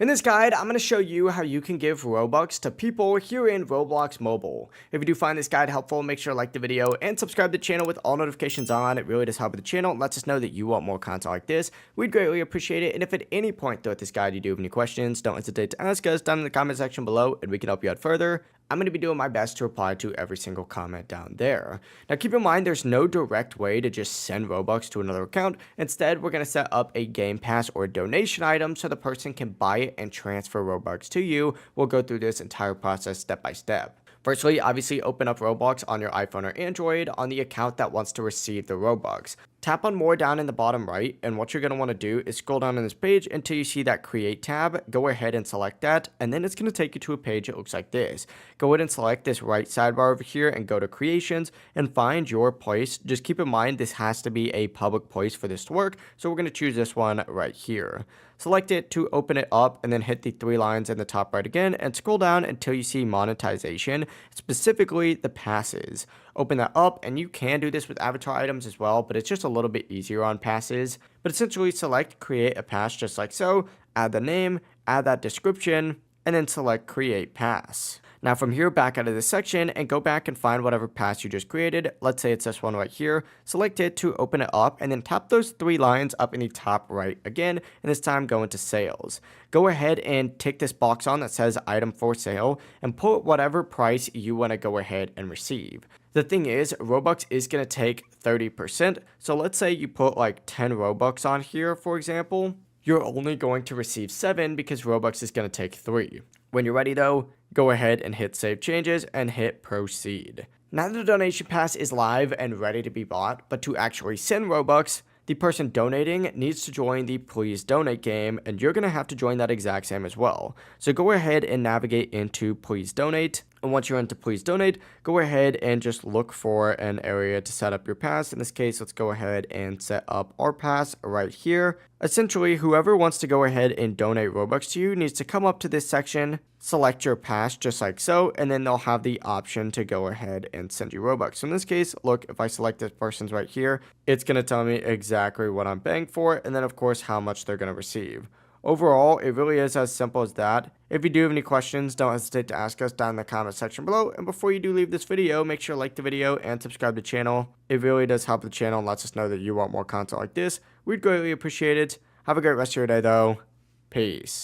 In this guide, I'm going to show you how you can give Robux to people here in Roblox Mobile. If you do find this guide helpful, make sure to like the video and subscribe to the channel with all notifications on. It really does help with the channel and lets us know that you want more content like this. We'd greatly appreciate it. And if at any point throughout this guide you do have any questions, don't hesitate to ask us down in the comment section below and we can help you out further. I'm going to be doing my best to reply to every single comment down there. Now keep in mind there's no direct way to just send Robux to another account. Instead, we're going to set up a Game Pass or donation item so the person can buy it and transfer Robux to you. We'll go through this entire process step by step. Firstly, obviously open up Roblox on your iPhone or Android on the account that wants to receive the Robux. Tap on more down in the bottom right, and what you're going to want to do is scroll down on this page until you see that create tab. Go ahead and select that, and then it's going to take you to a page that looks like this. Go ahead and select this right sidebar over here and go to creations and find your place. Just keep in mind this has to be a public place for this to work, so we're going to choose this one right here. Select it to open it up and then hit the three lines in the top right again and scroll down until you see monetization, specifically the passes. Open that up, and you can do this with avatar items as well, but it's just a little bit easier on passes. But essentially select create a pass just like so, add the name, add that description, and then select create pass. Now from here, back out of this section and go back and find whatever pass you just created. Let's say it's this one right here. Select it to open it up and then tap those three lines up in the top right again, and this time go into sales. Go ahead and tick this box on that says item for sale and put whatever price you want to go ahead and receive. The thing is, Robux is going to take 30%. So let's say you put like 10 Robux on here, for example. You're only going to receive 7 because Robux is going to take 3. When you're ready though, go ahead and hit save changes and hit proceed. Now the donation pass is live and ready to be bought, but to actually send Robux, the person donating needs to join the Please Donate game, and you're going to have to join that exact same as well. So go ahead and navigate into Please Donate. And once you're into Please Donate, go ahead and just look for an area to set up your pass. In this case, let's go ahead and set up our pass right here. Essentially, whoever wants to go ahead and donate Robux to you needs to come up to this section, select your pass just like so, and then they'll have the option to go ahead and send you Robux. So in this case, look, if I select this person's right here, it's going to tell me exactly what I'm paying for, and then of course how much they're going to receive. Overall, it really is as simple as that. If you do have any questions, don't hesitate to ask us down in the comment section below. And before you do leave this video, make sure to like the video and subscribe to the channel. It really does help the channel and lets us know that you want more content like this. We'd greatly appreciate it. Have a great rest of your day though. Peace.